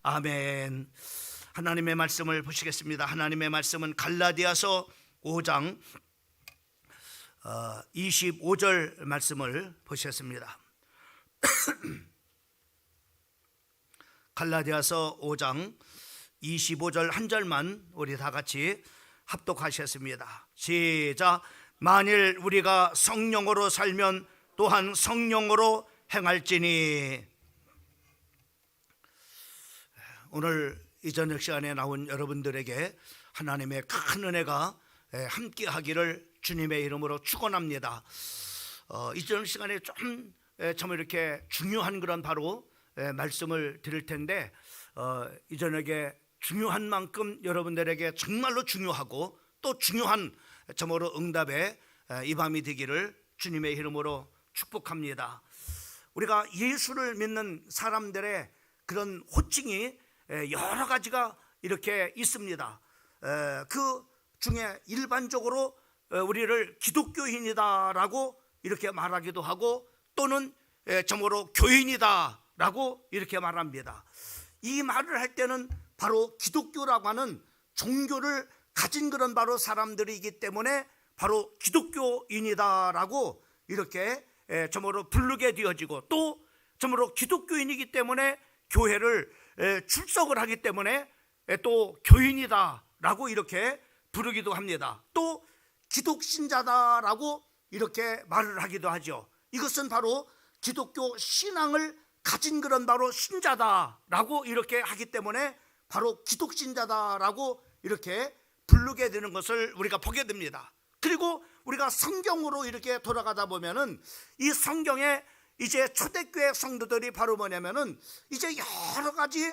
아멘. 하나님의 말씀을 보시겠습니다. 하나님의 말씀은 갈라디아서 5장 25절 말씀을 보시겠습니다. 갈라디아서 5장 25절 한 절만 우리 다 같이 합독하시겠습니다. 시작. 만일 우리가 성령으로 살면 또한 성령으로 행할지니. 오늘 이 저녁 시간에 나온 여러분들에게 하나님의 큰 은혜가 함께 하기를 주님의 이름으로 축원합니다. 이 저녁 시간에 좀 이렇게 중요한 그런 바로 말씀을 드릴 텐데, 이 저녁에 중요한 만큼 여러분들에게 정말로 중요하고 또 중요한 점으로 응답의 이 밤이 되기를 주님의 이름으로 축복합니다. 우리가 예수를 믿는 사람들의 그런 호칭이 여러 가지가 이렇게 있습니다. 그 중에 일반적으로 우리를 기독교인이다라고 이렇게 말하기도 하고, 또는 점으로 교인이다라고 이렇게 말합니다. 이 말을 할 때는 바로 기독교라고 하는 종교를 가진 그런 바로 사람들이기 때문에 바로 기독교인이다라고 이렇게 점으로 부르게 되어지고, 또 점으로 기독교인이기 때문에 교회를 출석을 하기 때문에 또 교인이다라고 이렇게 부르기도 합니다. 또 기독신자다라고 이렇게 말을 하기도 하죠. 이것은 바로 기독교 신앙을 가진 그런 바로 신자다라고 이렇게 하기 때문에 바로 기독신자다라고 이렇게 부르게 되는 것을 우리가 보게 됩니다. 그리고 우리가 성경으로 이렇게 돌아가다 보면은 이 성경에 이제 초대교회 성도들이 바로 뭐냐면은 이제 여러 가지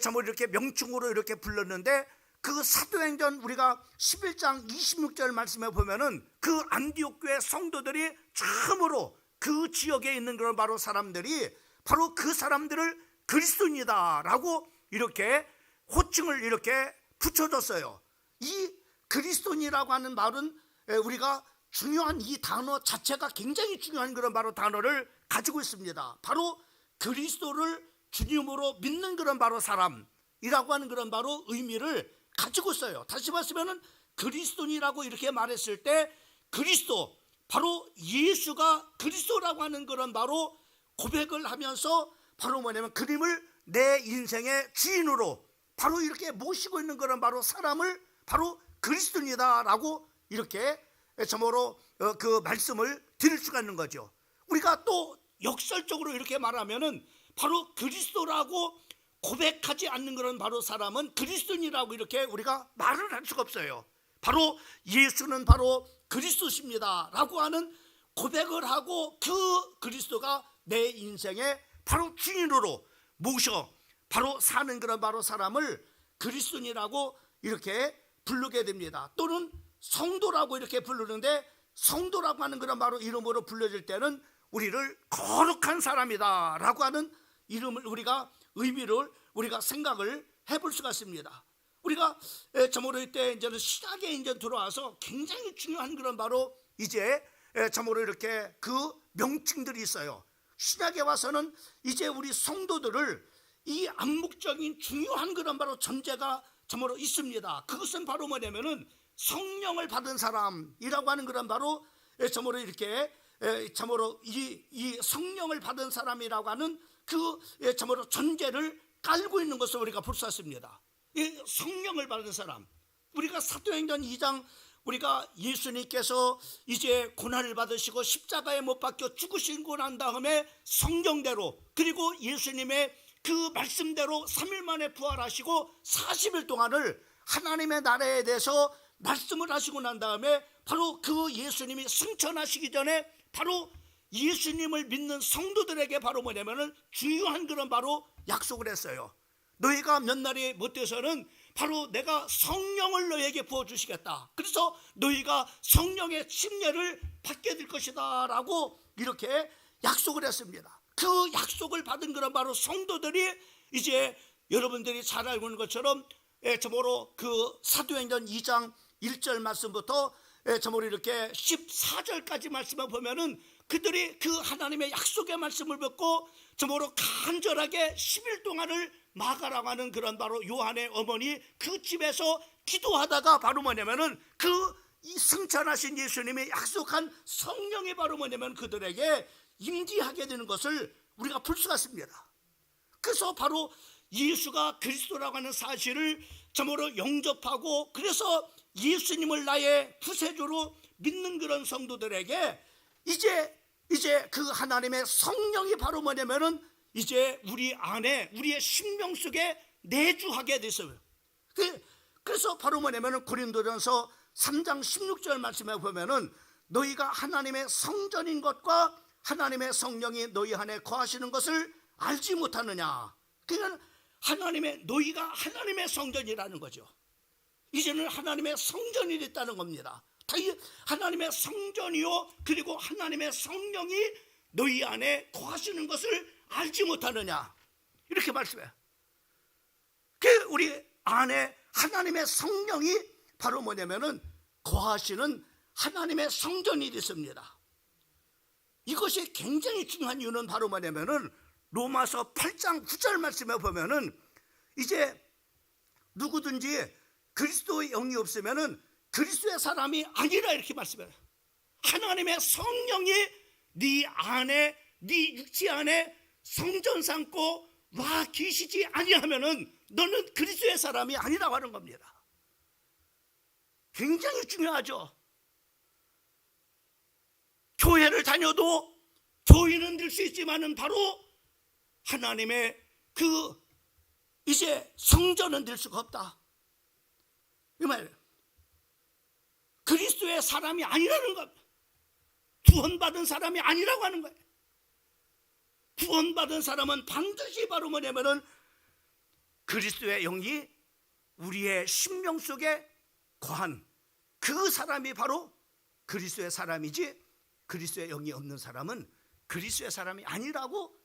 전부 이렇게 명칭으로 이렇게 불렀는데, 그 사도행전 우리가 11장 26절 말씀에 보면은 그 안디옥 교회 성도들이 처음으로 그 지역에 있는 그런 바로 사람들이 바로 그 사람들을 그리스도인이다라고 이렇게 호칭을 이렇게 붙여줬어요. 이 그리스도인이라고 하는 말은 우리가 중요한 이 단어 자체가 굉장히 중요한 그런 바로 단어를 가지고 있습니다. 바로 그리스도를 주님으로 믿는 그런 바로 사람이라고 하는 그런 바로 의미를 가지고 있어요. 다시 말하면 그리스도인이라고 이렇게 말했을 때 그리스도, 바로 예수가 그리스도라고 하는 그런 바로 고백을 하면서 바로 뭐냐면 그림을 내 인생의 주인으로 바로 이렇게 모시고 있는 그런 바로 사람을 바로 그리스도인이다라고 이렇게 점으로 그 말씀을 드릴 수가 있는 거죠. 우리가 또 역설적으로 이렇게 말하면은 바로 그리스도라고 고백하지 않는 그런 바로 사람은 그리스도인이라고 이렇게 우리가 말을 할 수가 없어요. 바로 예수는 바로 그리스도십니다 라고 하는 고백을 하고, 그 그리스도가 내 인생의 바로 주인으로 모셔 바로 사는 그런 바로 사람을 그리스도인이라고 이렇게 부르게 됩니다. 또는 성도라고 이렇게 부르는데, 성도라고 하는 그런 바로 이름으로 불려질 때는 우리를 거룩한 사람이다 라고 하는 이름을 우리가 의미를 우리가 생각을 해볼 수가 있습니다. 우리가 점으로 이때 이제는 신약에 이제 들어와서 굉장히 중요한 그런 바로 이제 점으로 이렇게 그 명칭들이 있어요. 신약에 와서는 이제 우리 성도들을 이 암묵적인 중요한 그런 바로 전제가 점으로 있습니다. 그것은 바로 뭐냐면은 성령을 받은 사람이라고 하는 그런 바로 점으로 이렇게 참으로 이 성령을 받은 사람이라고 하는 그 참으로 전제를 깔고 있는 것을 우리가 볼 수 있습니다. 이 성령을 받은 사람, 우리가 사도행전 2장 우리가 예수님께서 이제 고난을 받으시고 십자가에 못 박혀 죽으시고 난 다음에 성경대로, 그리고 예수님의 그 말씀대로 3일 만에 부활하시고 40일 동안을 하나님의 나라에 대해서 말씀을 하시고 난 다음에 바로 그 예수님이 승천하시기 전에 바로 예수님을 믿는 성도들에게 바로 뭐냐면은 중요한 그런 바로 약속을 했어요. 너희가 몇 날이 못 돼서는 바로 내가 성령을 너희에게 부어주시겠다. 그래서 너희가 성령의 침례를 받게 될 것이다 라고 이렇게 약속을 했습니다. 그 약속을 받은 그런 바로 성도들이 이제 여러분들이 잘 알고 있는 것처럼 저모로 그 사도행전 2장 1절 말씀부터 저모로 이렇게 14절까지 말씀을 보면은 그들이 그 하나님의 약속의 말씀을 듣고 정말로 간절하게 10일 동안을 마가라고 하는 그런 바로 요한의 어머니 그 집에서 기도하다가 바로 뭐냐면은 이 승천하신 예수님이 약속한 성령이 바로 뭐냐면 그들에게 임재하게 되는 것을 우리가 볼 수가 있습니다. 그래서 바로 예수가 그리스도라고 하는 사실을 정말로 영접하고 그래서 예수님을 나의 구세주로 믿는 그런 성도들에게 이제 그 하나님의 성령이 바로 뭐냐면은 이제 우리 안에 우리의 심령 속에 내주하게 됐어요. 그래서 바로 뭐냐면은 고린도전서 3장 16절 말씀에 보면은 너희가 하나님의 성전인 것과 하나님의 성령이 너희 안에 거하시는 것을 알지 못하느냐. 그러니까 너희가 하나님의 성전이라는 거죠. 이제는 하나님의 성전이 됐다는 겁니다. 하나님의 성전이요 그리고 하나님의 성령이 너희 안에 거하시는 것을 알지 못하느냐 이렇게 말씀해요. 우리 안에 하나님의 성령이 바로 뭐냐면은 거하시는 하나님의 성전이 됐습니다. 이것이 굉장히 중요한 이유는 바로 뭐냐면은 로마서 8장 9절 말씀에 보면은 이제 누구든지 그리스도의 영이 없으면은 그리스도의 사람이 아니라 이렇게 말씀해요. 하나님의 성령이 네 안에 네 육체 안에 성전 삼고 와 계시지 아니하면은 너는 그리스도의 사람이 아니라고 하는 겁니다. 굉장히 중요하죠. 교회를 다녀도 교인은 될 수 있지만은 바로 하나님의 이제 성전은 될 수가 없다. 이 말이에요. 그리스도의 사람이 아니라는 겁니다. 구원받은 사람이 아니라고 하는 거예요. 구원받은 사람은 반드시 바로 뭐냐면은 그리스도의 영이 우리의 심령 속에 거한 그 사람이 바로 그리스도의 사람이지 그리스도의 영이 없는 사람은 그리스도의 사람이 아니라고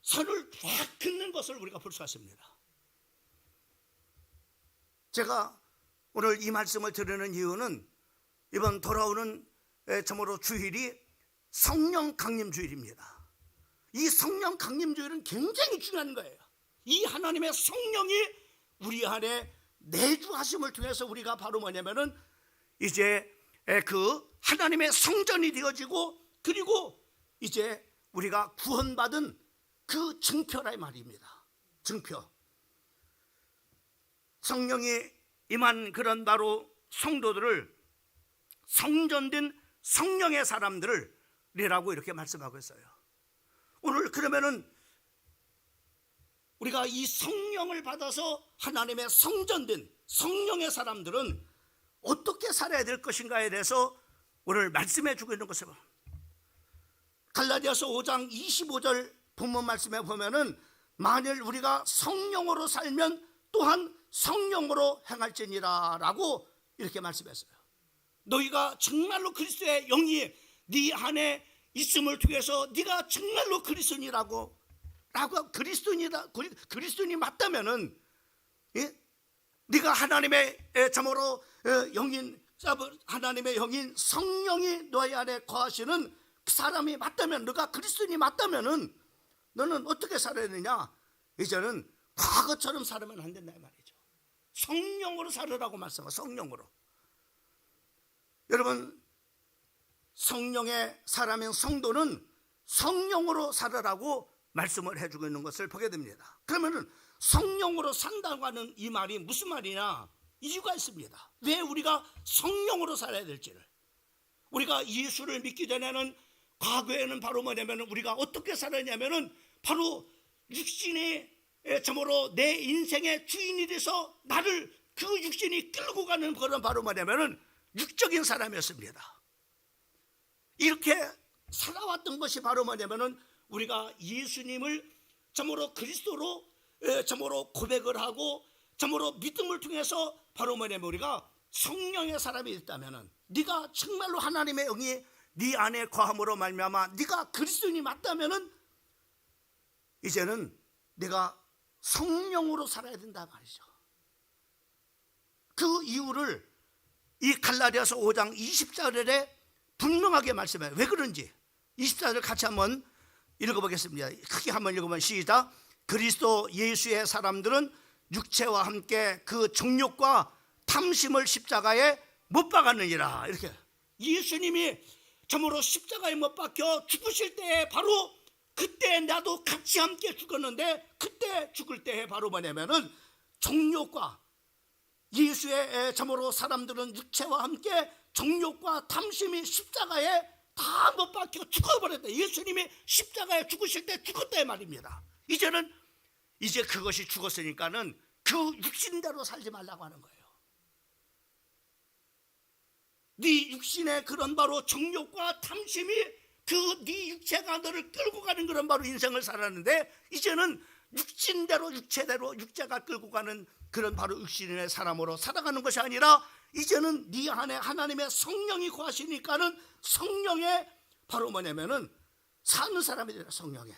선을 쫙 긋는 것을 우리가 볼 수 있습니다. 제가 오늘 이 말씀을 드리는 이유는 이번 돌아오는 참으로 주일이 성령 강림 주일입니다. 이 성령 강림 주일은 굉장히 중요한 거예요. 이 하나님의 성령이 우리 안에 내주하심을 통해서 우리가 바로 뭐냐면은 이제 그 하나님의 성전이 되어지고 그리고 이제 우리가 구원받은 그 증표라 말입니다. 증표. 성령이 임한 그런 바로 성도들을 성전된 성령의 사람들이라고 이렇게 말씀하고 있어요. 오늘 그러면은 우리가 이 성령을 받아서 하나님의 성전된 성령의 사람들은 어떻게 살아야 될 것인가에 대해서 오늘 말씀해 주고 있는 것을 갈라디아서 5장 25절 본문 말씀에 보면은 만일 우리가 성령으로 살면 또한 성령으로 행할지니라 라고 이렇게 말씀했어요. 너희가 정말로 그리스도의 영이 네 안에 있음을 통해서 네가 정말로 그리스도인이라고 그리스도인이 맞다면은 네가 하나님의 참으로 하나님의 영인 성령이 너희 안에 거하시는 그 사람이 맞다면 너가 그리스도인이 맞다면은 너는 어떻게 살아야 되느냐? 이제는 과거처럼 살면 안 된다 말이죠. 성령으로 살으라고 말씀하고 성령으로. 여러분 성령의 사람인 성도는 성령으로 살으라고 말씀을 해주고 있는 것을 보게 됩니다. 그러면은 성령으로 산다고 하는 이 말이 무슨 말이냐? 이유가 있습니다. 왜 우리가 성령으로 살아야 될지를. 우리가 예수를 믿기 전에는 과거에는 바로 뭐냐면 우리가 어떻게 살았냐면은 바로 육신이 참으로 내 인생의 주인이 돼서 나를 그 육신이 끌고 가는 그런 바로 뭐냐면은 육적인 사람이었습니다. 이렇게 살아왔던 것이 바로 뭐냐면은 우리가 예수님을 참으로 그리스도로 참으로 고백을 하고 참으로 믿음을 통해서 바로 뭐냐면 우리가 성령의 사람이 있다면은 네가 정말로 하나님의 영이 네 안에 거함으로 말미암아 네가 그리스도인이 맞다면은 이제는 내가 성령으로 살아야 된다 말이죠. 그 이유를 이 갈라디아서 5장 20절에 분명하게 말씀해요. 왜 그런지 24절 같이 한번 읽어보겠습니다. 크게 한번 읽어보면 시작. 그리스도 예수의 사람들은 육체와 함께 그 정욕과 탐심을 십자가에 못 박았느니라. 이렇게 예수님이 참으로 십자가에 못 박혀 죽으실 때 바로 그때 나도 같이 함께 죽었는데, 그때 죽을 때에 바로 뭐냐면은 정욕과 예수의 참으로 사람들은 육체와 함께 정욕과 탐심이 십자가에 다 못 박혀 죽어버렸다. 예수님이 십자가에 죽으실 때 죽었다 이 말입니다. 이제 그것이 죽었으니까는 그 육신대로 살지 말라고 하는 거예요. 네 육신의 그런 바로 정욕과 탐심이 그 네 육체가 너를 끌고 가는 그런 바로 인생을 살았는데, 이제는 육신대로 육체대로 육체가 끌고 가는 그런 바로 육신의 사람으로 살아가는 것이 아니라 이제는 네 안에 하나님의 성령이 거하시니까는 성령의 바로 뭐냐면은 사는 사람이 되라. 성령에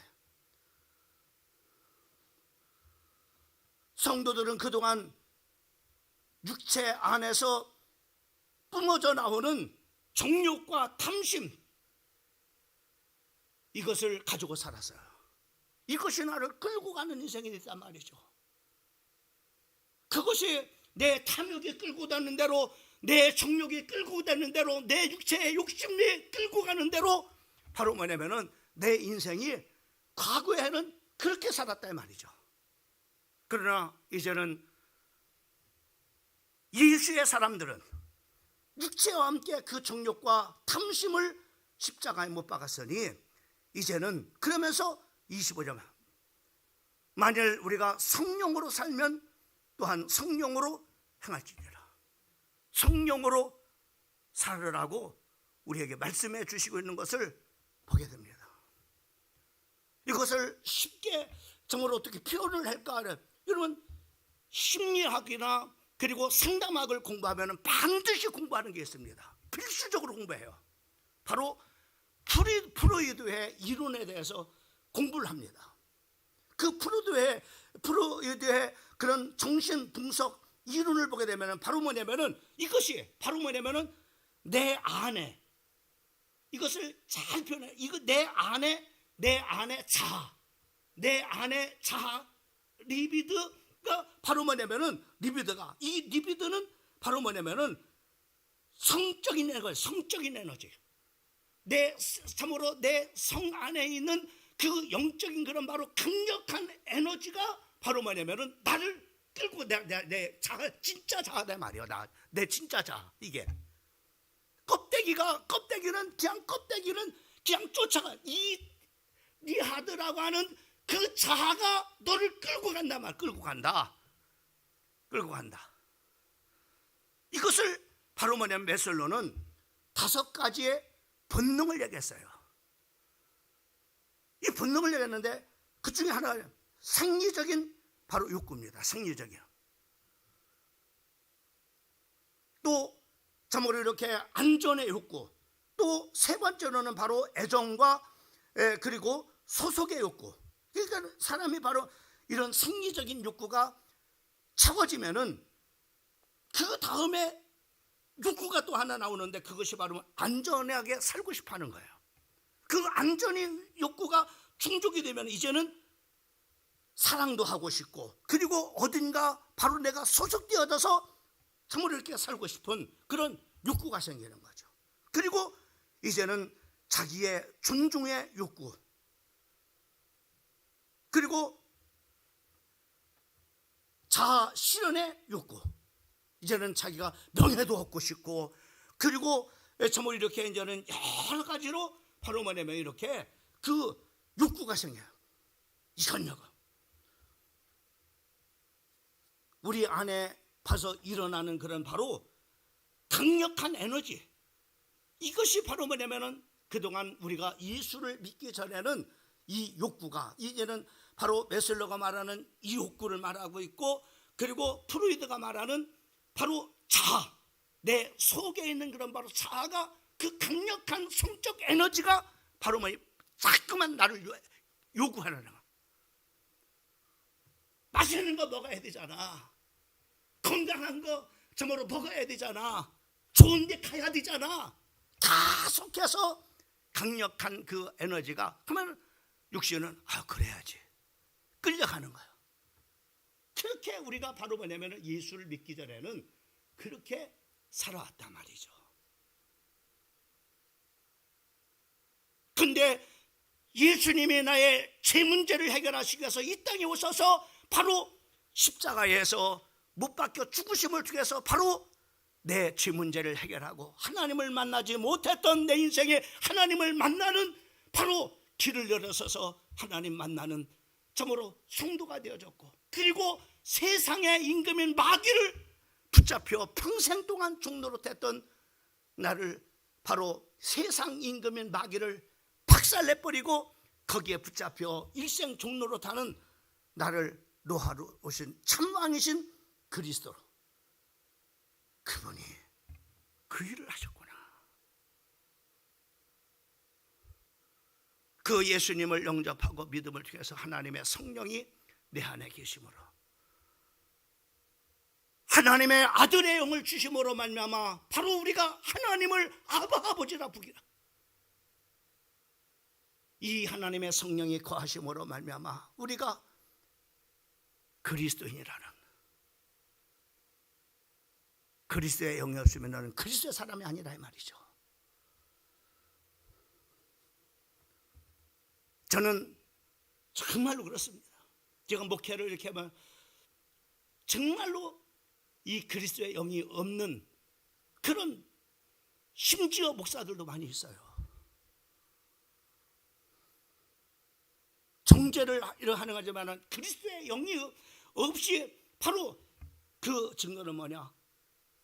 성도들은 그동안 육체 안에서 뿜어져 나오는 정욕과 탐심, 이것을 가지고 살았어요. 이것이 나를 끌고 가는 인생이 됐단 말이죠. 그것이 내 탐욕이 끌고 가는 대로, 내 정욕이 끌고 가는 대로, 내 육체의 욕심이 끌고 가는 대로 바로 뭐냐면은 내 인생이 과거에는 그렇게 살았다 이 말이죠. 그러나 이제는 예수의 사람들은 육체와 함께 그 정욕과 탐심을 십자가에 못 박았으니 이제는 그러면서 25절, 만일 우리가 성령으로 살면 또한 성령으로 행할지니라. 성령으로 살으라고 우리에게 말씀해 주시고 있는 것을 보게 됩니다. 이것을 쉽게 정말 어떻게 표현을 할까? 여러분, 심리학이나 그리고 상담학을 공부하면 반드시 공부하는 게 있습니다. 필수적으로 공부해요. 바로 프로이드의 이론에 대해서 공부를 합니다. 그 프로이드의 그런 정신 분석 이론을 보게 되면 바로 뭐냐면은 이것이 바로 뭐냐면은 내 안에, 이것을 잘 표현해. 이거 내 안에 자아, 리비드가 바로 뭐냐면은 이 리비드는 바로 뭐냐면은 성적인 에너지. 참으로 내 성 안에 있는 그 영적인 그런 바로 강력한 에너지가 바로 뭐냐면은 나를 끌고 내 자아, 진짜 자아다 말이야. 내 진짜 자아. 이게 껍데기는 그냥 쫓아가. 이 하드라고 하는 그 자아가 너를 끌고 간다 말. 끌고 간다. 이것을 바로 뭐냐면 메슬로는 5가지의 본능을 얘기했어요. 이 본능을 얘기했는데 그 중에 하나가 생리적인 바로 욕구입니다. 생리적인. 또 참으로 이렇게 안전의 욕구. 또 3번째로는 바로 애정과 그리고 소속의 욕구. 그러니까 사람이 바로 이런 생리적인 욕구가 채워지면은 그 다음에 욕구가 또 하나 나오는데 그것이 바로 안전하게 살고 싶어 하는 거예요. 그 안전의 욕구가 충족이 되면 이제는 사랑도 하고 싶고, 그리고 어딘가 바로 내가 소속되어져서 정말 이렇게 살고 싶은 그런 욕구가 생기는 거죠. 그리고 이제는 자기의 존중의 욕구, 그리고 자아 실현의 욕구. 이제는 자기가 명예도 얻고 싶고, 그리고 정말 이렇게 이제는 여러 가지로 바로 뭐냐면 이렇게 그 욕구가 생겨요. 이건 우리 안에 봐서 일어나는 그런 바로 강력한 에너지, 이것이 바로 뭐냐면은 그동안 우리가 예수를 믿기 전에는 이 욕구가, 이제는 바로 메슬러가 말하는 이 욕구를 말하고 있고, 그리고 프로이드가 말하는 바로 자아, 내 속에 있는 그런 바로 자아가, 그 강력한 성적 에너지가 바로 뭐 자꾸만 나를 요구하는 거야. 맛있는 거 먹어야 되잖아. 건강한 거 정말로 먹어야 되잖아. 좋은 데 가야 되잖아. 계속해서 강력한 그 에너지가, 그러면 육신은 그래야지 끌려가는 거예요. 그렇게 우리가 바로 뭐냐면 예수를 믿기 전에는 그렇게 살아왔단 말이죠. 근데 예수님이 나의 죄 문제를 해결하시기 위해서 이 땅에 오셔서 바로 십자가에서 못 박혀 죽으심을 통해서 바로 내 죄 문제를 해결하고 하나님을 만나지 못했던 내 인생에 하나님을 만나는 바로 길을 열어서서 하나님 만나는 참으로 성도가 되어졌고, 그리고 세상의 임금인 마귀를 붙잡혀 평생 동안 종노릇했던 나를 바로 세상 임금인 마귀를 박살내버리고 거기에 붙잡혀 일생 종노릇하는 나를 노하러 오신 참왕이신 그리스도로, 그분이 그 일을 하셨구나. 그 예수님을 영접하고 믿음을 통해서 하나님의 성령이 내 안에 계심으로, 하나님의 아들의 영을 주심으로 말미암아 바로 우리가 하나님을 아버지라 부르라. 이 하나님의 성령이 거하심으로 말미암아 우리가 그리스도인이라는, 그리스도의 영이 없으면 너는 그리스도의 사람이 아니라 이 말이죠. 저는 정말로 그렇습니다. 제가 목회를 이렇게 하면 정말로 이 그리스도의 영이 없는 그런 심지어 목사들도 많이 있어요. 정죄를 하는 거지만 그리스도의 영이 없이 바로 그 증거는 뭐냐?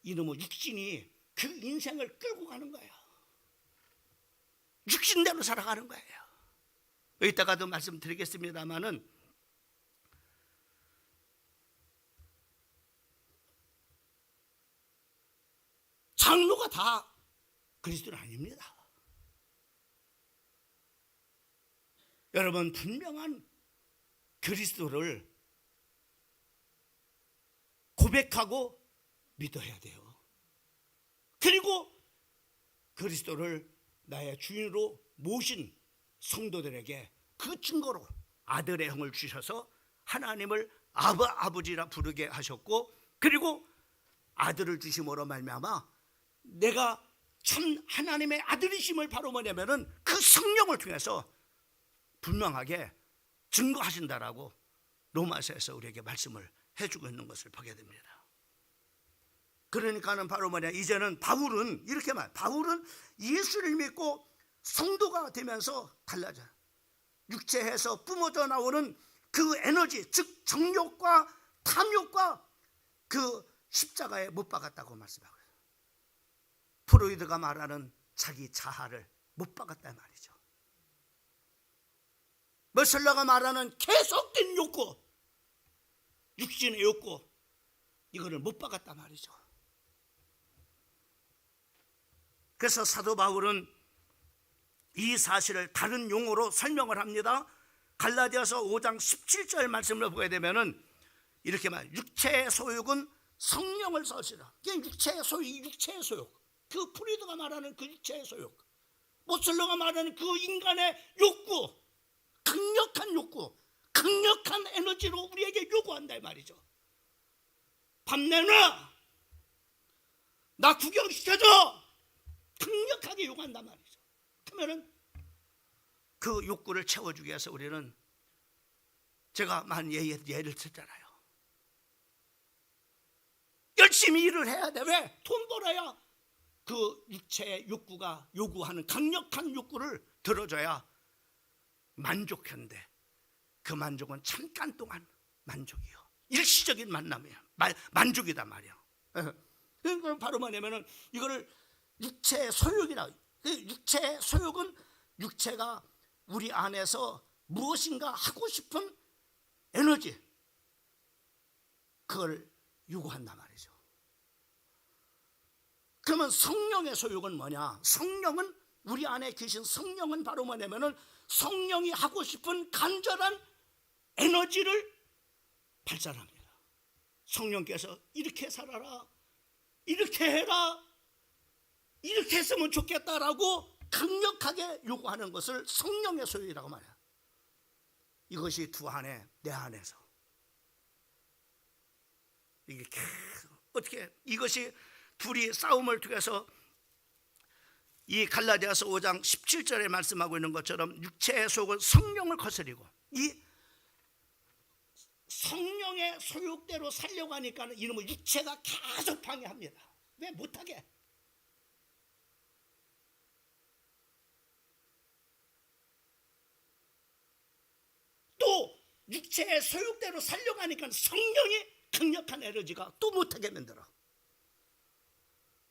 이놈의 육신이 그 인생을 끌고 가는 거예요. 육신대로 살아가는 거예요. 이따가도 말씀드리겠습니다마는 장로가 다 그리스도는 아닙니다. 여러분, 분명한 그리스도를 고백하고 믿어야 돼요. 그리고 그리스도를 나의 주인으로 모신 성도들에게 그 증거로 아들의 형을 주셔서 하나님을 아버지라 부르게 하셨고, 그리고 아들을 주심으로 말미암아 내가 참 하나님의 아들이심을 바로 뭐냐면은 그 성령을 통해서 분명하게 증거하신다라고 로마서에서 우리에게 말씀을 해주고 있는 것을 보게 됩니다. 그러니까는 바로 뭐냐, 이제는 바울은 이렇게 바울은 예수를 믿고 성도가 되면서 달라져요. 육체에서 뿜어져 나오는 그 에너지, 즉 정욕과 탐욕과 그 십자가에 못 박았다고 말씀하고 있어요. 프로이드가 말하는 자기 자아를 못 박았단 말이죠. 머슬러가 말하는 계속된 욕구, 육신의 욕구, 이거를 못 박았단 말이죠. 그래서 사도 바울은 이 사실을 다른 용어로 설명을 합니다. 갈라디아서 5장 17절 말씀을 보게 되면은 이렇게 말, 육체의 소욕은 성령을 써시라. 육체의 소욕, 그 프리드가 말하는 그 육체의 소욕, 모슬러가 말하는 그 인간의 욕구, 강력한 욕구, 강력한 에너지로 우리에게 요구한다 이 말이죠. 밥 내놔, 나 구경시켜줘, 강력하게 요구한단 말이죠. 그러면은 그 욕구를 채워주기 위해서 우리는, 제가 예를 들잖아요. 열심히 일을 해야 돼. 왜? 돈 벌어야 그 육체의 욕구가 요구하는 강력한 욕구를 들어줘야 만족한데, 그 만족은 잠깐 동안 만족이요, 일시적인 만남이야. 만족이단 말이야. 그러니까 바로 뭐냐면은 이거를 육체의 소욕이라. 육체의 소욕은 육체가 우리 안에서 무엇인가 하고 싶은 에너지, 그걸 요구한단 말이죠. 그러면 성령의 소욕은 뭐냐? 성령은, 우리 안에 계신 성령은 바로 뭐냐면은 성령이 하고 싶은 간절한 에너지를 발산합니다. 성령께서 이렇게 살아라, 이렇게 해라, 이렇게 했으면 좋겠다라고 강력하게 요구하는 것을 성령의 소유라고 말해요. 이것이 두 안에 내 안에서 이게 계속 어떻게 이것이 둘이 싸움을 통해서 이 갈라디아서 5장 17절에 말씀하고 있는 것처럼 육체의 속은 성령을 거스리고 이 성령의 소욕대로 살려고 하니까 이놈의 육체가 계속 방해합니다. 왜 못하게? 또 육체의 소욕대로 살려고 하니까 성령이 강력한 에너지가 또 못하게 만들어.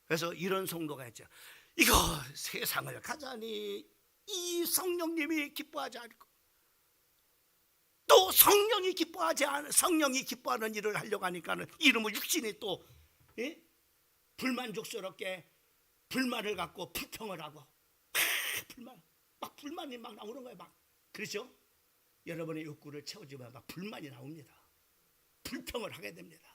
그래서 이런 성도가 있죠. 이거 세상을 가자니 이 성령님이 기뻐하지 않고 또 성령이 기뻐하는 일을 하려고 하니까는 이놈의 육신이 또 불만족스럽게 불만을 갖고 불평을 하고 불만이 막 나오는 거예요. 막 그렇죠? 여러분의 욕구를 채워주면 막 불만이 나옵니다. 불평을 하게 됩니다.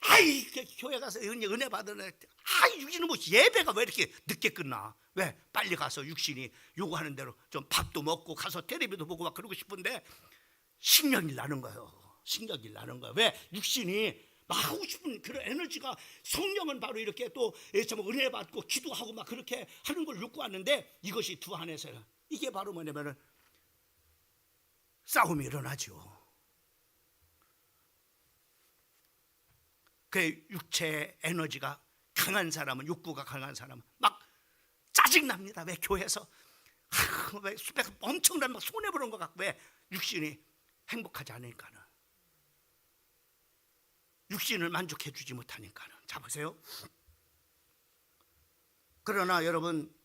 아이 교회 가서 은혜 받으려 아이 육신은 뭐 예배가 왜 이렇게 늦게 끝나? 왜 빨리 가서 육신이 요구하는 대로 좀 밥도 먹고 가서 텔레비도 보고 막 그러고 싶은데 신경이 나는 거예요. 신경이 나는 거예요. 왜 육신이 막 하고 싶은 그런 에너지가 성령은 바로 이렇게 또 은혜 받고 기도하고 막 그렇게 하는 걸 욕구하는데 이것이 두 안에서요. 이게 바로 뭐냐면은 싸움이 일어나죠. 그 육체의 에너지가 강한 사람은 욕구가 강한 사람은 막 짜증납니다. 왜 교회에서 왜 엄청난 막 손해 보는 것 같고 왜 육신이 행복하지 않으니까는 육신을 만족해 주지 못하니까는 자 보세요. 그러나 여러분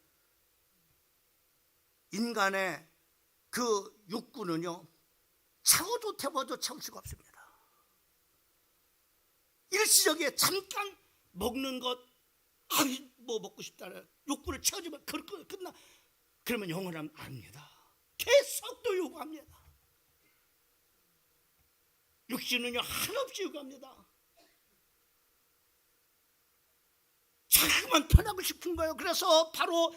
인간의 그 욕구는요 채워도 채울 수가 없습니다. 일시적에 잠깐 먹는 것, 뭐 먹고 싶다는 욕구를 채워주면 끝나. 그러면 영원함 아닙니다. 계속 또 요구합니다. 육신은요 한없이 요구합니다. 자꾸만 편하고 싶은 거예요. 그래서 바로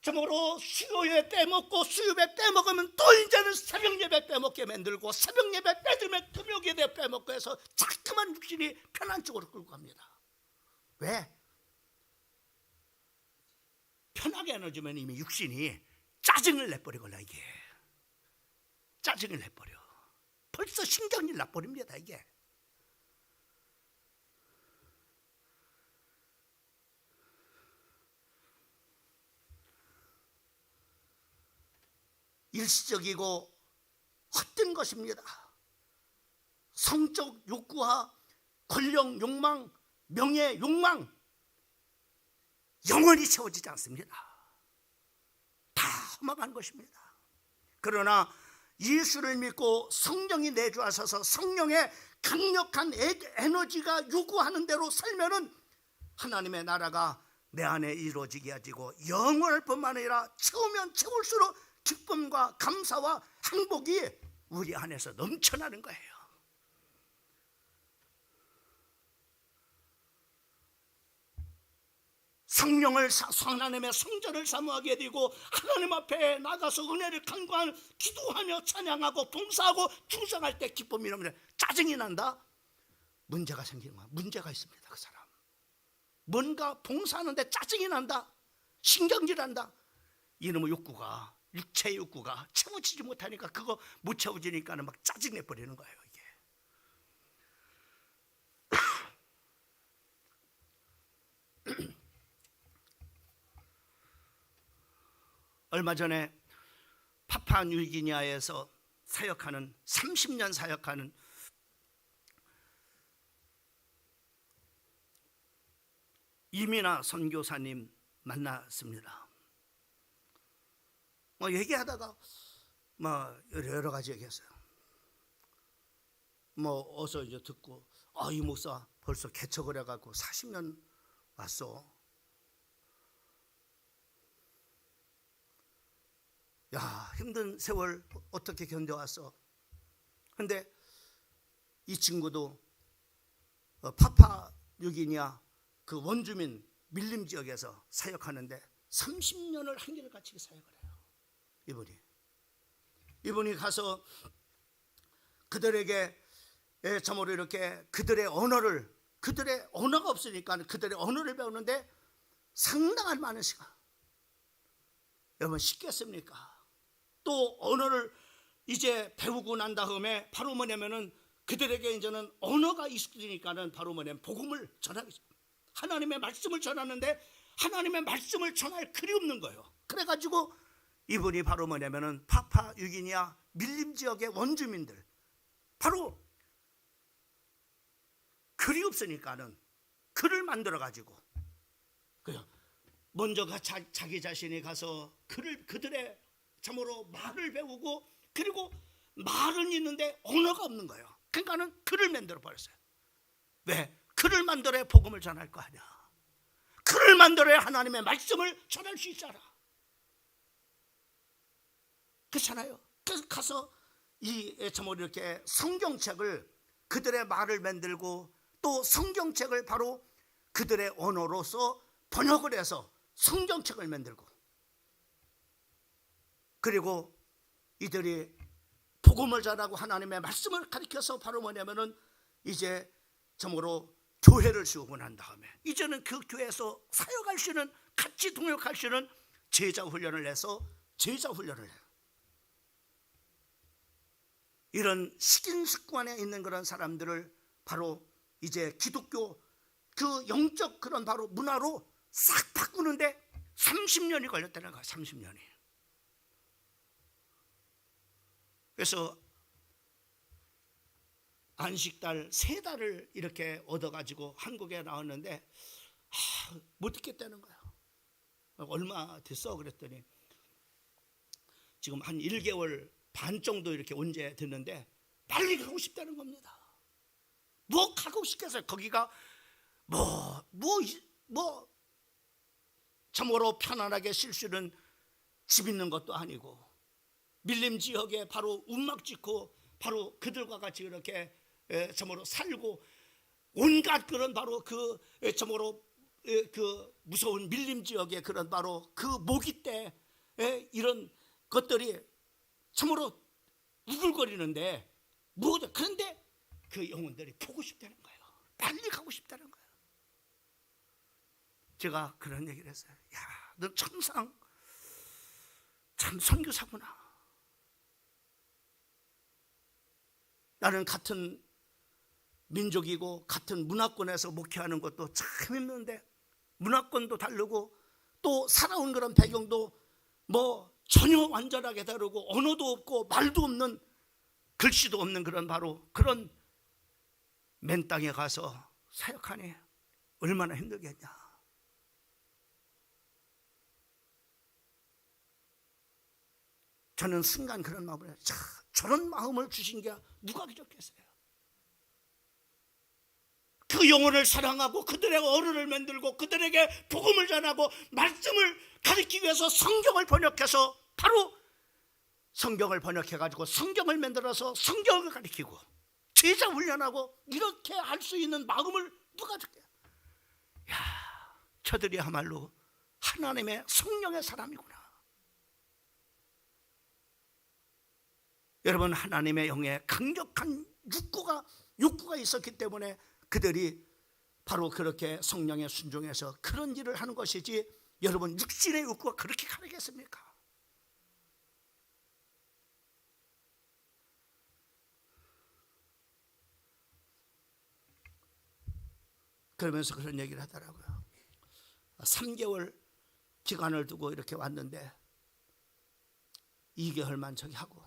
저모로 수요예배 빼먹고 수요예배 빼먹으면 또 이제는 새벽예배 빼먹게 만들고 새벽예배 빼주면 금요예배 빼먹고 해서 자꾸만 육신이 편한 쪽으로 끌고 갑니다. 왜? 편하게 안아주면 이미 육신이 짜증을 내버리거나 이게 짜증을 내버려. 벌써 신경이 나버립니다 이게. 일시적이고 헛된 것입니다. 성적 욕구와 권력 욕망, 명예 욕망 영원히 채워지지 않습니다. 다 험악한 것입니다. 그러나 예수를 믿고 성령이 내주하셔서 성령의 강력한 에너지가 요구하는 대로 살면은 하나님의 나라가 내 안에 이루어지게 하지고 영원할 뿐만 아니라 채우면 채울수록 기쁨과 감사와 행복이 우리 안에서 넘쳐나는 거예요. 성령을 하나님의 성전을 사모하게 되고 하나님 앞에 나가서 은혜를 간구하며 기도하며 찬양하고 봉사하고 충성할 때 기쁨이 넘치는 짜증이 난다? 문제가 생기는 거야. 문제가 있습니다. 그 사람 뭔가 봉사하는데 짜증이 난다? 신경질한다? 이놈의 욕구가 육체의 욕구가 채워지지 못하니까 그거 못 채워지니까는 막 짜증내 버리는 거예요 이게. 얼마 전에 파푸아뉴기니아에서 사역하는 30년 사역하는 이민아 선교사님 만났습니다. 얘기하다가 여러 가지 얘기했어요. 어서 이제 듣고 이 목사 벌써 개척을 해갖고 40년 왔어. 야 힘든 세월 어떻게 견뎌왔어. 근데 이 친구도 파푸아뉴기니아 그 원주민 밀림 지역에서 사역하는데 30년을 한결같이 사역을 해요. 이분이 가서 그들에게 참으로 이렇게 그들의 언어가 없으니까 그들의 언어를 배우는데 상당한 많은 시간. 여러분 쉽겠습니까? 또 언어를 이제 배우고 난 다음에 바로 뭐냐면은 그들에게 이제는 언어가 익숙해지니까는 바로 뭐냐면 복음을 전하겠죠. 하나님의 말씀을 전하는데 하나님의 말씀을 전할 글이 없는 거예요. 그래가지고 이분이 바로 뭐냐면은 파푸아 뉴기니아 밀림 지역의 원주민들, 바로 글이 없으니까는 글을 만들어 가지고 먼저 자기 자신이 가서 그들의 참으로 말을 배우고, 그리고 말은 있는데 언어가 없는 거예요. 그러니까는 글을 만들어 버렸어요. 왜? 글을 만들어야 복음을 전할 거 아니야. 글을 만들어야 하나님의 말씀을 전할 수 있잖아. 그렇잖아요. 그래서 가서 참으로 이렇게 성경책을, 그들의 말을 만들고 또 성경책을 바로 그들의 언어로서 번역을 해서 성경책을 만들고, 그리고 이들이 복음을 전하고 하나님의 말씀을 가르쳐서 바로 뭐냐면은 이제 참으로 교회를 세우고 난 다음에 이제는 그 교회에서 사역할 수 있는, 같이 동역할 수 있는 제자 훈련을 해서 제자 훈련을 해요. 이런 식인습관에 있는 그런 사람들을 바로 이제 기독교 그 영적 그런 바로 문화로 싹 바꾸는데 30년이 걸렸다는 거야. 30년이. 그래서 안식달 3달을 이렇게 얻어가지고 한국에 나왔는데 못 있겠다는 거야. 얼마 됐어? 그랬더니 지금 한 1개월 반 정도 이렇게 언제 됐는데 빨리 가고 싶다는 겁니다. 뭐 가고 싶겠어요? 거기가 참으로 편안하게 쉴 수 있는 집 있는 것도 아니고, 밀림 지역에 바로 움막 짓고 바로 그들과 같이 이렇게 참으로 살고, 온갖 그런 바로 참으로 그 무서운 밀림 지역의 그런 바로 그 모기떼 이런 것들이 참으로 우글거리는데, 그런데 그 영혼들이 보고 싶다는 거예요. 빨리 가고 싶다는 거예요. 제가 그런 얘기를 했어요. 야, 너 천상 참 선교사구나. 나는 같은 민족이고 같은 문화권에서 목회하는 것도 참 힘든데, 문화권도 다르고 또 살아온 그런 배경도 전혀 완전하게 다르고, 언어도 없고 말도 없는, 글씨도 없는 그런 바로 그런 맨 땅에 가서 사역하니 얼마나 힘들겠냐. 저는 순간 그런 마음을 해요. 저런 마음을 주신 게 누가 그렇겠어요? 그 영혼을 사랑하고 그들의 어른을 만들고 그들에게 복음을 전하고 말씀을 가르치기 위해서 성경을 번역해서, 바로 성경을 번역해가지고 성경을 만들어서 성경을 가르치고 제자 훈련하고, 이렇게 할 수 있는 마음을 누가 줄게요? 저들이야말로 하나님의 성령의 사람이구나. 여러분, 하나님의 영에 강력한 욕구가 있었기 때문에 그들이 바로 그렇게 성령에 순종해서 그런 일을 하는 것이지, 여러분 육신의 욕구가 그렇게 가능했습니까? 그러면서 그런 얘기를 하더라고요. 3개월 기간을 두고 이렇게 왔는데 2개월만 저기 하고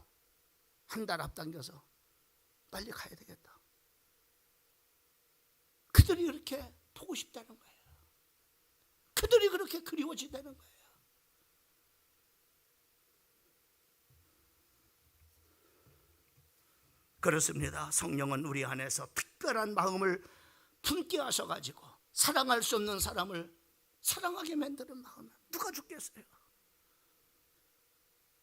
한 달 앞당겨서 빨리 가야 되겠다. 그들이 그렇게 보고 싶다는 거예요. 그들이 그렇게 그리워진다는 거예요. 그렇습니다. 성령은 우리 안에서 특별한 마음을 품게 하셔가지고 사랑할 수 없는 사람을 사랑하게 만드는 마음을 누가 죽겠어요?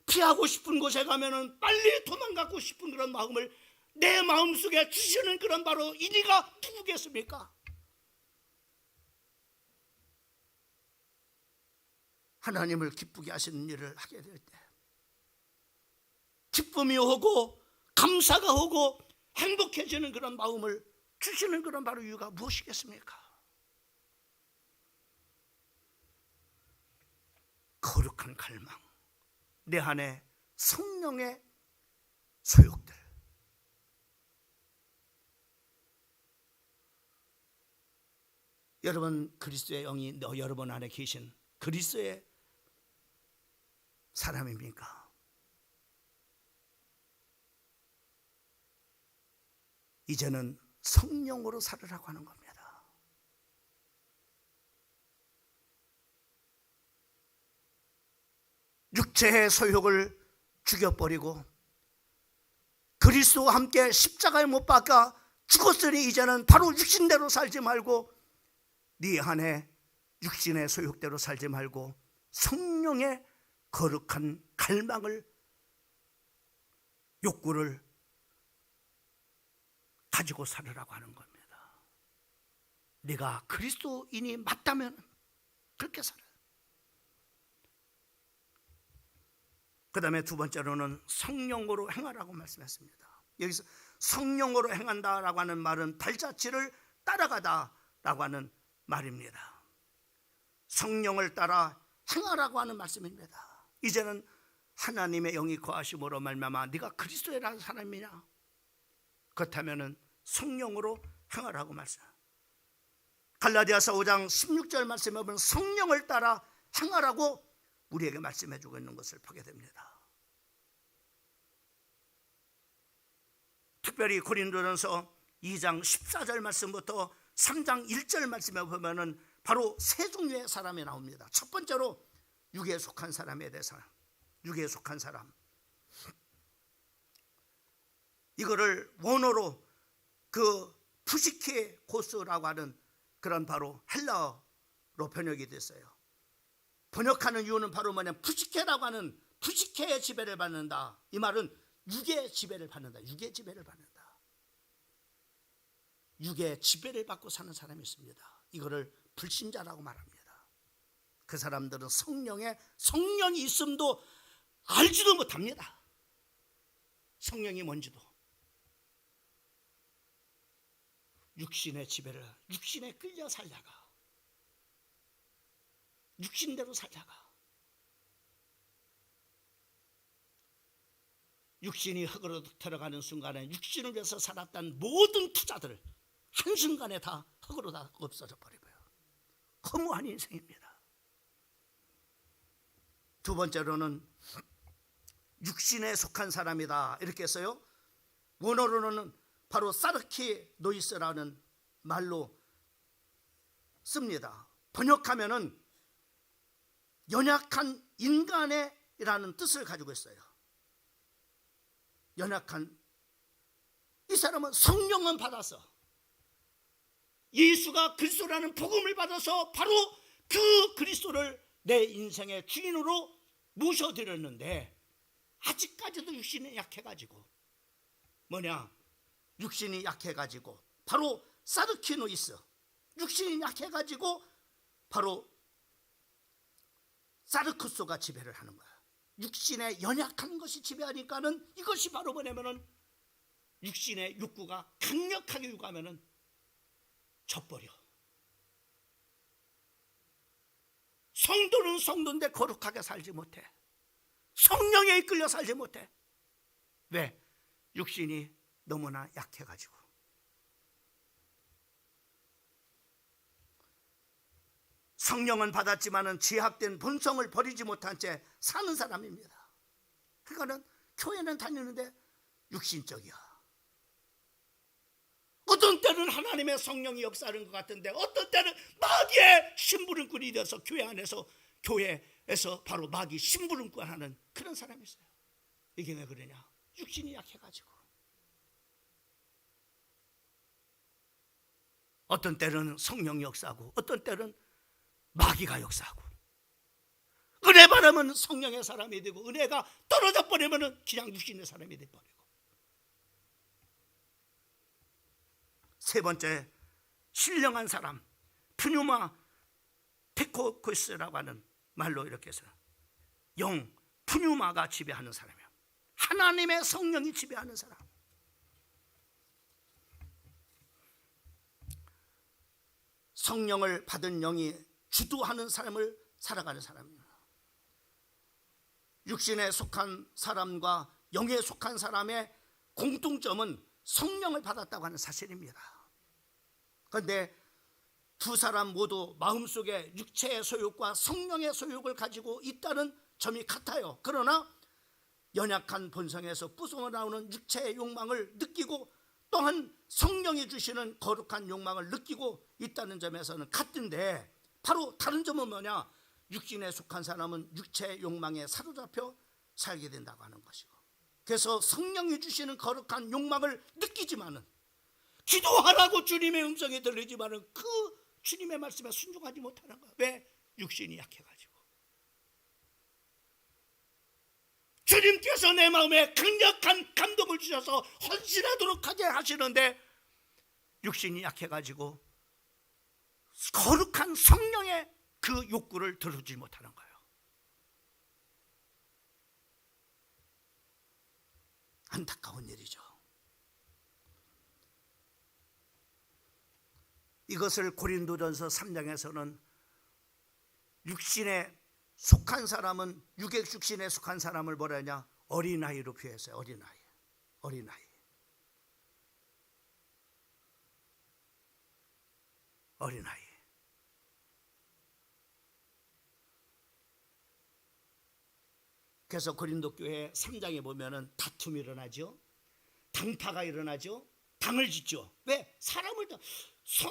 피하고 싶은 곳에 가면은 빨리 도망가고 싶은 그런 마음을 내 마음속에 주시는 그런 바로 이니가 누구겠습니까? 하나님을 기쁘게 하시는 일을 하게 될 때 기쁨이 오고 감사가 오고 행복해지는 그런 마음을 주시는 그런 바로 이유가 무엇이겠습니까? 거룩한 갈망, 내 안에 성령의 소욕들. 여러분 그리스도의 영이 여러분 안에 계신 그리스도의 사람입니까? 이제는 성령으로 살으라고 하는 겁니다. 육체의 소욕을 죽여버리고 그리스도와 함께 십자가에 못 박아 죽었으니 이제는 바로 육신대로 살지 말고 네 안에 육신의 소욕대로 살지 말고 성령의 거룩한 갈망을, 욕구를 가지고 살으라고 하는 겁니다. 네가 그리스도인이 맞다면 그렇게 살아요. 그 다음에 두 번째로는 성령으로 행하라고 말씀했습니다. 여기서 성령으로 행한다라고 하는 말은 발자취를 따라가다라고 하는 말입니다. 성령을 따라 행하라고 하는 말씀입니다. 이제는 하나님의 영이 거하심으로 말미암아 네가 그리스도의 사람이냐? 그렇다면 성령으로 행하라고 말씀. 갈라디아서 5장 16절 말씀에 보면 성령을 따라 행하라고 우리에게 말씀해 주고 있는 것을 보게 됩니다. 특별히 고린도전서 2장 14절 말씀부터 3장 1절 말씀에 보면은 바로 세 종류의 사람이 나옵니다. 첫 번째로 육에 속한 사람에 대해서, 육에 속한 사람. 이거를 원어로 그 푸시케 고스라고 하는 그런 바로 헬라어로 번역이 됐어요. 번역하는 이유는 바로 뭐냐면 푸시케라고 하는, 푸시케의 지배를 받는다. 이 말은 육의 지배를 받는다. 육의 지배를 받는다. 육의 지배를 받고 사는 사람이 있습니다. 이거를 불신자라고 말합니다. 그 사람들은 성령이 있음도 알지도 못합니다. 성령이 뭔지도. 육신의 지배를, 육신에 끌려 살다가, 육신대로 살다가, 육신이 흙으로 들어가는 순간에 육신을 위해서 살았던 모든 투자들 한순간에 다 흙으로 다 없어져 버리고요. 허무한 인생입니다. 두 번째로는 육신에 속한 사람이다 이렇게 했어요. 원어로는 바로 사르키 노이스라는 말로 씁니다. 번역하면은 연약한 인간이라는 뜻을 가지고 있어요. 연약한, 이 사람은 성령은 받아서 예수가 그리스도라는 복음을 받아서 바로 그 그리스도를 내 인생의 주인으로 모셔드렸는데 아직까지도 육신이 약해가지고, 뭐냐, 육신이 약해가지고 바로 사르키노이스, 육신이 약해가지고 바로 사르쿠스가 지배를 하는 거야. 육신의 연약한 것이 지배하니까는 이것이 바로 뭐냐면은 육신의 욕구가 강력하게 요구하면은 져버려. 성도는 성도인데 거룩하게 살지 못해. 성령에 이끌려 살지 못해. 왜? 육신이 너무나 약해가지고. 성령은 받았지만은 죄악된 본성을 버리지 못한 채 사는 사람입니다. 그러니까는 교회는 다니는데 육신적이야. 어떤 때는 하나님의 성령이 역사하는 것 같은데 어떤 때는 마귀의 심부름꾼이 되어서 교회에서 바로 마귀 심부름꾼하는 그런 사람이 있어요. 이게 왜 그러냐? 육신이 약해가지고. 어떤 때는 성령이 역사하고 어떤 때는 마귀가 역사하고, 은혜 받으면 성령의 사람이 되고 은혜가 떨어져 버리면 그냥 육신의 사람이 돼버리고. 세 번째, 신령한 사람, 푸뉴마 테코코스라고 하는 말로 이렇게 해서 영, 푸뉴마가 지배하는 사람이에요. 하나님의 성령이 지배하는 사람. 성령을 받은 영이 주도하는 삶을 살아가는 사람입니다. 육신에 속한 사람과 영에 속한 사람의 공통점은 성령을 받았다고 하는 사실입니다. 그런데 두 사람 모두 마음속에 육체의 소욕과 성령의 소욕을 가지고 있다는 점이 같아요. 그러나 연약한 본성에서 뿜어나오는 육체의 욕망을 느끼고 또한 성령이 주시는 거룩한 욕망을 느끼고 있다는 점에서는 같은데, 바로 다른 점은 뭐냐? 육신에 속한 사람은 육체의 욕망에 사로잡혀 살게 된다고 하는 것이고, 그래서 성령이 주시는 거룩한 욕망을 느끼지만은, 기도하라고 주님의 음성이 들리지만은 그 주님의 말씀에 순종하지 못하는 거야. 왜? 육신이 약해가지고. 주님께서 내 마음에 강력한 감동을 주셔서 헌신하도록 하게 하시는데 육신이 약해가지고 거룩한 성령의 그 욕구를 들어주지 못하는 거예요. 안타까운 일이죠. 이것을 고린도전서 3장에서는 육신에 속한 사람은, 육의 육신에 속한 사람을 뭐라 하냐? 어린아이로 표현했어요. 어린아이. 어린아이. 어린아이. 그래서 고린도 교회 3장에 보면은 다툼이 일어나죠. 당파가 일어나죠. 당을 짓죠. 왜? 사람을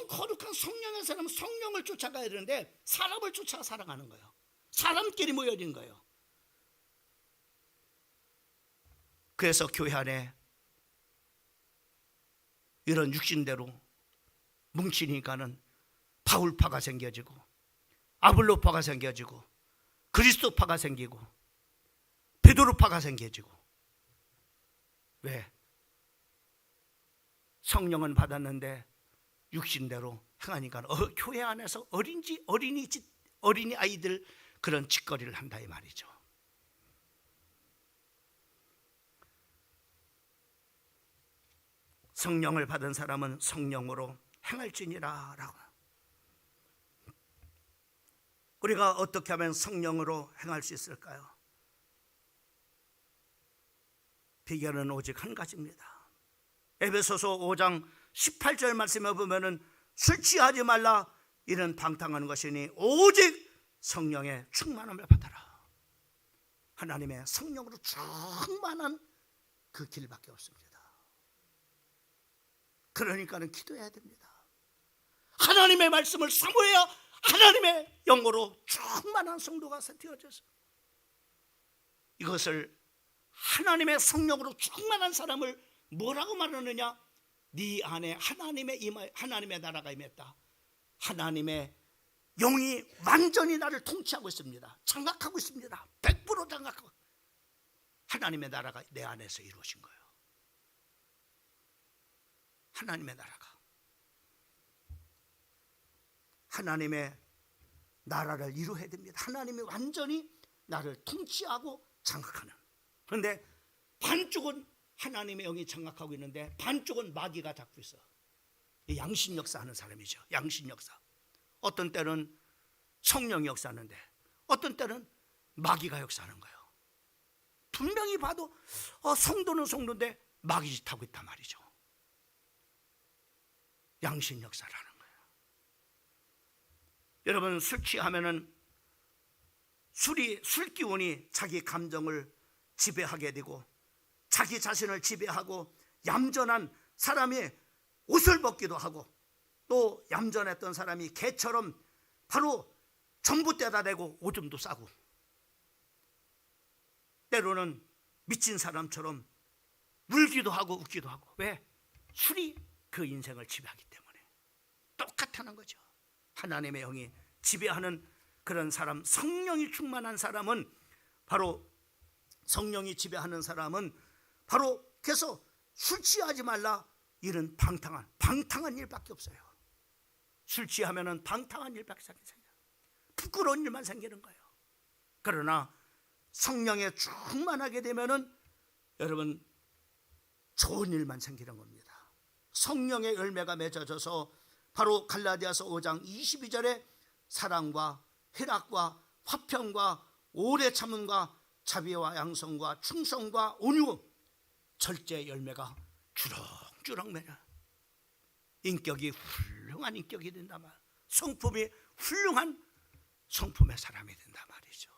거룩한 성령의 사람은 성령을 쫓아가야 되는데 사람을 쫓아 살아가는 거예요. 사람끼리 모여진 거예요. 그래서 교회 안에 이런 육신대로 뭉치니까는 바울파가 생겨지고 아볼로파가 생겨지고 그리스도파가 생기고 베드로파가 생겨지고. 왜? 성령은 받았는데 육신대로 행하니까 교회 안에서 어린이 아이들 그런 짓거리를 한다 이 말이죠. 성령을 받은 사람은 성령으로 행할지니라 라고. 우리가 어떻게 하면 성령으로 행할 수 있을까요? 비결은 오직 한 가지입니다. 에베소서 5장 18절 말씀에 보면은 술 취하지 말라, 이는 방탕한 것이니 오직 성령의 충만함을 받아라. 하나님의 성령으로 충만한 그 길밖에 없습니다. 그러니까는 기도해야 됩니다. 하나님의 말씀을 사모해야 하나님의 영으로 충만한 성도가 되어져서, 이것을 하나님의 성령으로 충만한 사람을 뭐라고 말하느냐? 네 안에 하나님의 나라가 임했다. 하나님의 영이 완전히 나를 통치하고 있습니다. 장악하고 있습니다. 100% 장악하고. 하나님의 나라가 내 안에서 이루어진 거예요. 하나님의 나라가. 하나님의 나라를 이루어야 됩니다. 하나님이 완전히 나를 통치하고 장악하는. 그런데 반쪽은 하나님의 영이 장악하고 있는데 반쪽은 마귀가 잡고 있어. 양신 역사하는 사람이죠. 양신 역사. 어떤 때는 성령이 역사하는데 어떤 때는 마귀가 역사하는 거예요. 분명히 봐도 성도는 성도인데 마귀 짓하고 있단 말이죠. 양신 역사라는 거예요. 여러분, 술 취하면은 술 기운이 자기 감정을 지배하게 되고 자기 자신을 지배하고 얌전한 사람이 옷을 벗기도 하고, 또 얌전했던 사람이 개처럼 바로 전봇대다 대고 오줌도 싸고, 때로는 미친 사람처럼 울기도 하고 웃기도 하고. 왜? 술이 그 인생을 지배하기 때문에. 똑같다는 거죠. 하나님의 영이 지배하는 그런 사람, 성령이 충만한 사람은 바로, 성령이 지배하는 사람은 바로, 그래서 술 취하지 말라, 이는 방탕한 일밖에 없어요. 술 취하면은 방탕한 일밖에 생겨요. 부끄러운 일만 생기는 거예요. 그러나 성령에 충만하게 되면은 여러분 좋은 일만 생기는 겁니다. 성령의 열매가 맺어져서 바로 갈라디아서 5장 22절에 사랑과 희락과 화평과 오래 참음과 자비와 양성과 충성과 온유, 절제 열매가 주렁주렁 맺어 인격이 훌륭한 인격이 된다 말. 성품이 훌륭한 성품의 사람이 된다 말이죠.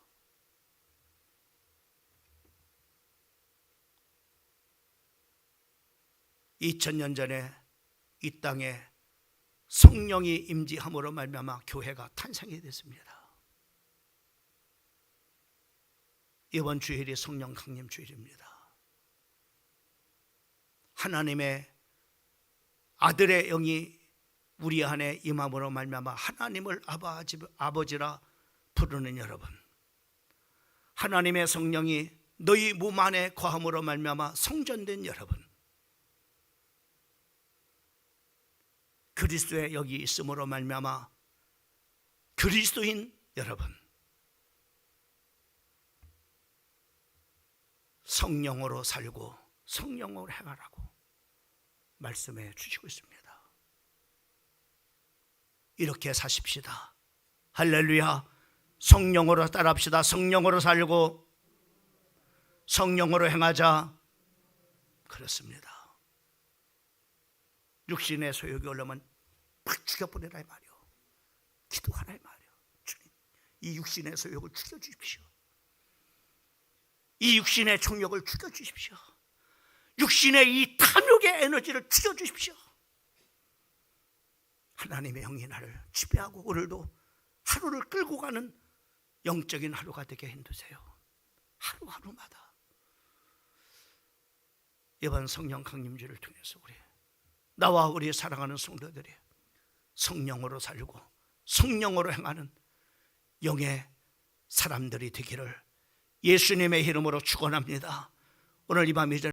(2000년) 전에 이 땅에 성령이 임재함으로 말미암아 교회가 탄생이 됐습니다. 이번 주일이 성령 강림 주일입니다. 하나님의 아들의 영이 우리 안에 임함으로 말미암아 하나님을 아버지라 부르는 여러분, 하나님의 성령이 너희 몸 안에 거함으로 말미암아 성전된 여러분, 그리스도의 영이 있음으로 말미암아 그리스도인 여러분, 성령으로 살고 성령으로 행하라고 말씀해 주시고 있습니다. 이렇게 사십시다. 할렐루야. 성령으로 따라합시다. 성령으로 살고 성령으로 행하자. 그렇습니다. 육신의 소욕이 올라오면 팍 죽여버리라 이 말이요. 기도하라 이 말이요. 주님, 이 육신의 소욕을 죽여주십시오. 이 육신의 정욕을 죽여주십시오. 육신의 이 탐욕의 에너지를 죽여주십시오. 하나님의 영이 나를 지배하고 오늘도 하루를 끌고 가는 영적인 하루가 되게 해주세요. 하루하루마다 이번 성령 강림주를 통해서 나와 우리 사랑하는 성도들이 성령으로 살고 성령으로 행하는 영의 사람들이 되기를 예수님의 이름으로 축원합니다. 오늘 이 밤 이제